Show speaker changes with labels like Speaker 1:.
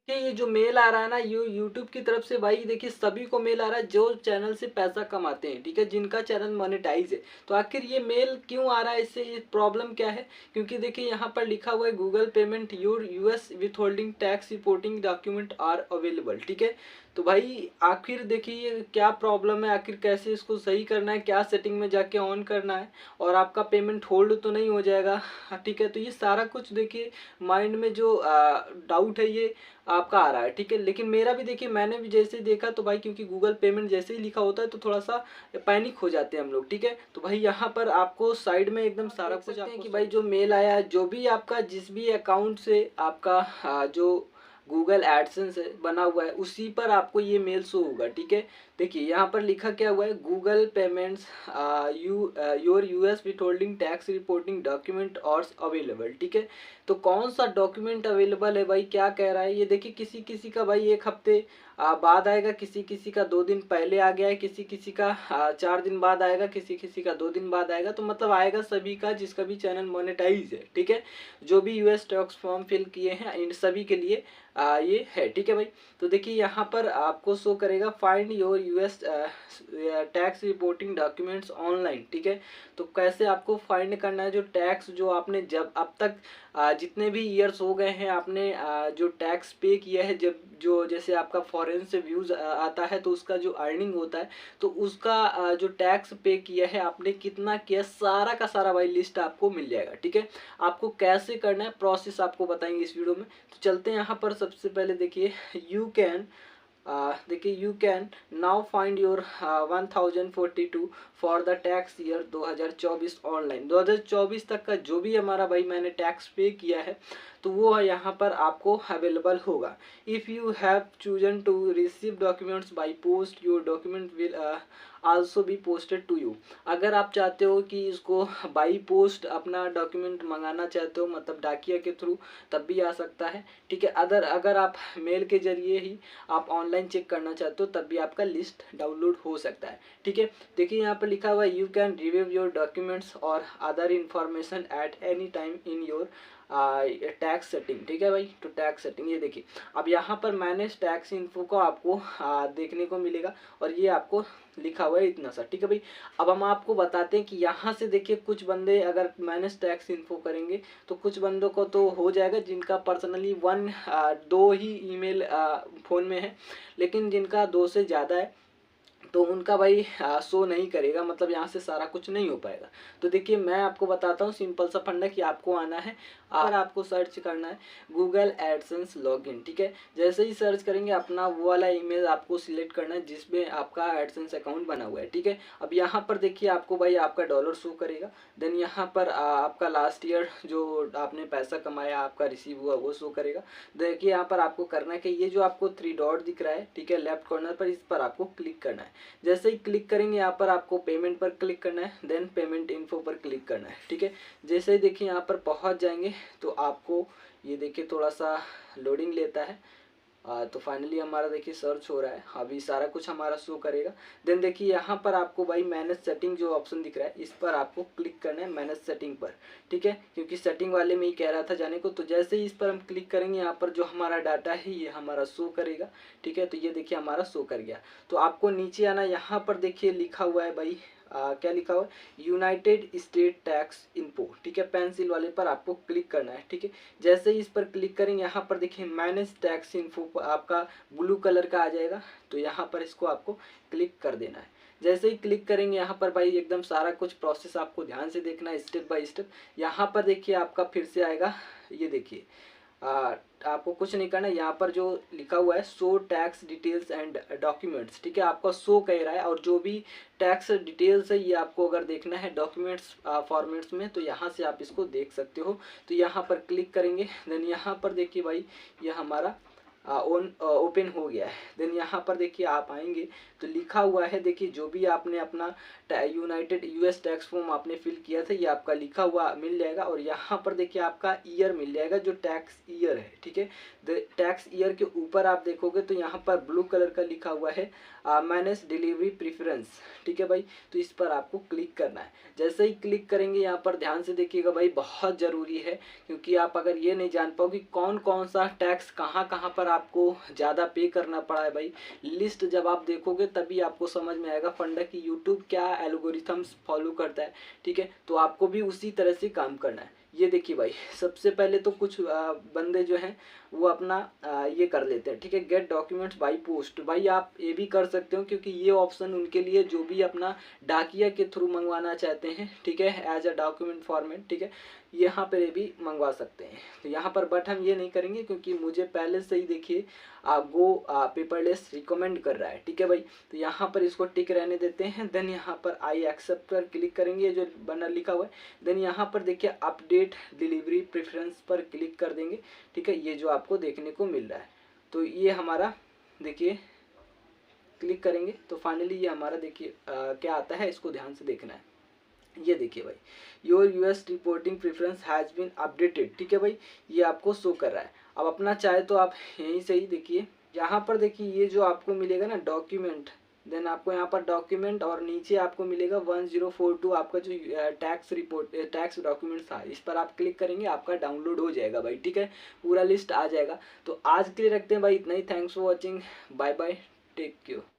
Speaker 1: कि ये जो मेल आ रहा है ना यूट्यूब की तरफ से भाई देखिए सभी को मेल आ रहा है जो चैनल से पैसा कमाते हैं, ठीक है, जिनका चैनल मोनेटाइज है। तो आखिर ये मेल क्यों आ रहा है, इससे ये प्रॉब्लम क्या है? क्योंकि देखिए यहाँ पर लिखा हुआ है Google payment your US withholding tax reporting document are available, ठीक है। तो भाई आखिर देखिए ये क्या प्रॉब्लम है, आखिर कैसे इसको सही करना है, क्या सेटिंग में जाके ऑन करना है और आपका पेमेंट होल्ड तो नहीं हो जाएगा, हाँ, ठीक है। तो ये सारा कुछ देखिए माइंड में जो डाउट है ये आपका आ रहा है, ठीक है। लेकिन मेरा भी देखिए मैंने भी जैसे ही देखा तो भाई क्योंकि गूगल पेमेंट जैसे ही लिखा होता है तो थोड़ा सा पैनिक हो जाते हैं हम लोग, ठीक है। तो भाई यहाँ पर आपको साइड में एकदम सारा कुछ आपको कि भाई जो मेल आया है, जो भी आपका जिस भी अकाउंट से आपका जो गूगल एडसेंस बना हुआ है उसी पर आपको ये मेल शो होगा, ठीक है। देखिए यहाँ पर लिखा क्या हुआ है, Google payments your US withholding tax reporting document और अवेलेबल, ठीक है। तो कौन सा डॉक्यूमेंट अवेलेबल है भाई, क्या कह रहा है ये देखिए, किसी किसी का भाई 1 हफ्ते बाद आएगा, किसी किसी का 2 दिन पहले आ गया है, किसी किसी का 4 दिन बाद आएगा, किसी किसी का 2 दिन बाद आएगा। तो मतलब आएगा सभी का जिसका भी चैनल मोनेटाइज है, ठीक है, जो भी यूएस टैक्स फॉर्म फिल किए हैं इन सभी के लिए ये है, ठीक है भाई। तो देखिए यहाँ पर आपको शो करेगा find your US tax reporting documents online, ठीक है। तो कैसे आपको फाइंड करना है जो टैक्स जो आपने जब अब तक जितने भी ईयर्स हो गए हैं आपने जो टैक्स पे किया है, जब जो जैसे आपका फॉरेन से व्यूज आता है तो उसका जो अर्निंग होता है तो उसका जो टैक्स पे किया है आपने कितना किया, सारा का सारा भाई लिस्ट आपको मिल जाएगा, ठीक है। आपको कैसे करना है प्रोसेस आपको बताएंगे इस वीडियो में। तो चलते हैं यहाँ पर, सबसे पहले देखिए देखिए you can now find your 1042 for the tax year 2024 online. 2024 तक का जो भी हमारा भाई मैंने टैक्स पे किया है तो वो यहाँ पर आपको अवेलेबल होगा। If you have chosen to receive documents by post your document will also be posted to you. अगर आप चाहते हो कि इसको बाई पोस्ट अपना डॉक्यूमेंट मंगाना चाहते हो मतलब डाकिया के थ्रू, तब भी आ सकता है, ठीक है। अगर आप मेल के जरिए ही आप ऑनलाइन चेक करना चाहते हो तब भी आपका लिस्ट डाउनलोड हो सकता है, ठीक है। देखिए यहाँ पर लिखा हुआ है you can review your documents और other information at any time in your tax setting, ठीक है भाई। तो टैक्स सेटिंग ये देखिए अब यहाँ पर मैनेज टैक्स इन्फो को आपको देखने को मिलेगा और ये आपको लिखा हुआ है इतना सा, ठीक है भाई। अब हम आपको बताते हैं कि यहाँ से देखिए कुछ बंदे अगर मैनेज टैक्स इन्फो करेंगे तो कुछ बंदों को तो हो जाएगा जिनका पर्सनली 2 ही ईमेल फ़ोन में है, लेकिन जिनका 2 से ज़्यादा है तो उनका भाई शो नहीं करेगा, मतलब यहाँ से सारा कुछ नहीं हो पाएगा। तो देखिए मैं आपको बताता हूँ सिंपल सा फंडा कि आपको आना है और आपको सर्च करना है गूगल एडसेंस लॉगिन, ठीक है। जैसे ही सर्च करेंगे अपना वो वाला ईमेल आपको सिलेक्ट करना है जिसमें आपका एडसेंस अकाउंट बना हुआ है, ठीक है। अब यहाँ पर देखिए आपको भाई आपका डॉलर शो करेगा, देन यहाँ पर आपका लास्ट ईयर जो आपने पैसा कमाया आपका रिसीव हुआ वो शो करेगा। देखिए यहाँ पर आपको करना है कि ये जो आपको 3 डॉट दिख रहा है, ठीक है, लेफ्ट कॉर्नर पर, इस पर आपको क्लिक करना है। जैसे ही क्लिक करेंगे यहाँ पर आपको पेमेंट पर क्लिक करना है, देन पेमेंट इन्फो पर क्लिक करना है, ठीक है। जैसे ही देखिए यहाँ पर पहुँच जाएंगे तो आपको ये देखिए थोड़ा सा लोडिंग लेता है तो फाइनली हमारा देखिए सर्च हो रहा है, अभी सारा कुछ हमारा शो करेगा। देन देखिए यहाँ पर आपको भाई मैनेज सेटिंग जो ऑप्शन दिख रहा है इस पर आपको क्लिक करना है, मैनेज सेटिंग पर, ठीक है, क्योंकि सेटिंग वाले में ही कह रहा था जाने को। तो जैसे ही इस पर हम क्लिक करेंगे यहाँ पर जो हमारा डाटा है ये हमारा शो करेगा, ठीक है। तो ये देखिए हमारा शो कर गया। तो आपको नीचे आना, यहाँ पर देखिए लिखा हुआ है भाई क्या लिखा हुआ है, यूनाइटेड स्टेट टैक्स इन्फो, ठीक है, पेंसिल वाले पर आपको क्लिक करना है, ठीक है। जैसे ही इस पर क्लिक करेंगे यहाँ पर देखिए मैनेज टैक्स इन्फो आपका ब्लू कलर का आ जाएगा, तो यहाँ पर इसको आपको क्लिक कर देना है। जैसे ही क्लिक करेंगे यहाँ पर भाई एकदम सारा कुछ प्रोसेस आपको ध्यान से देखना है स्टेप बाय स्टेप। यहाँ पर देखिए आपका फिर से आएगा, ये देखिए आपको कुछ नहीं करना है, यहाँ पर जो लिखा हुआ है show tax details and documents, ठीक है, आपका शो कह रहा है और जो भी टैक्स डिटेल्स है ये आपको अगर देखना है डॉक्यूमेंट्स फॉर्मेट्स में तो यहाँ से आप इसको देख सकते हो। तो यहाँ पर क्लिक करेंगे, देन यहाँ पर देखिए भाई ये हमारा ओपन हो गया है। देन यहाँ पर देखिए आप आएंगे तो लिखा हुआ है, देखिए जो भी आपने अपना यूनाइटेड यूएस टैक्स फॉर्म आपने फिल किया था ये आपका लिखा हुआ मिल जाएगा और यहाँ पर देखिए आपका ईयर मिल जाएगा जो टैक्स ईयर है, ठीक है। टैक्स ईयर के ऊपर आप देखोगे तो यहाँ पर ब्लू कलर का लिखा हुआ है मैनेज डिलीवरी प्रेफरेंस, ठीक है भाई। तो इस पर आपको क्लिक करना है। जैसे ही क्लिक करेंगे यहाँ पर ध्यान से देखिएगा भाई बहुत ज़रूरी है, क्योंकि आप अगर ये नहीं जान पाओ कि कौन कौन सा टैक्स कहाँ कहाँ पर आपको ज़्यादा पे करना पड़ा है भाई। लिस्ट जब आप देखोगे तभी आपको समझ में आएगा फंडा कि यूट्यूब क्या एल्गोरिथम्स फॉलो करता है, ठीक है। तो आपको भी उसी तरह से काम करना है। ये देखिए भाई, सबसे पहले तो कुछ बंदे जो हैं वो अपना ये कर लेते हैं, ठीक है, गेट डॉक्यूमेंट्स बाई पोस्ट। भाई आप ये भी कर सकते हो, क्योंकि ये ऑप्शन उनके लिए जो भी अपना डाकिया के थ्रू मंगवाना चाहते हैं, ठीक है, एज अ डॉक्यूमेंट फॉर्मेट, ठीक है, यहाँ पर ये भी मंगवा सकते हैं। तो यहाँ पर बट हम ये नहीं करेंगे, क्योंकि मुझे पहले से ही देखिए गो पेपरलेस रिकमेंड कर रहा है, ठीक है भाई। तो यहाँ पर इसको टिक रहने देते हैं। देन यहाँ पर आई एक्सेप्ट पर क्लिक करेंगे, जो बनर लिखा हुआ है। देन यहाँ पर देखिए अपडेट डिलीवरी प्रेफरेंस पर क्लिक कर देंगे, ठीक है, ये जो आपको देखने को मिल रहा है। तो ये हमारा देखिए क्लिक करेंगे तो फाइनली ये हमारा देखिए क्या आता है, इसको ध्यान से देखना है। ये देखिए भाई, your US reporting preference has been updated, ठीक है भाई, ये आपको शो कर रहा है। अब अपना चाहे तो आप यहीं से ही देखिए, यहाँ पर देखिए ये जो आपको मिलेगा ना डॉक्यूमेंट, देन आपको यहाँ पर डॉक्यूमेंट और नीचे आपको मिलेगा 1042 आपका जो टैक्स रिपोर्ट टैक्स डॉक्यूमेंट्स था, इस पर आप क्लिक करेंगे, आपका डाउनलोड हो जाएगा भाई, ठीक है, पूरा लिस्ट आ जाएगा। तो आज के लिए रखते हैं भाई इतना ही। Thanks for watching, bye bye, take care.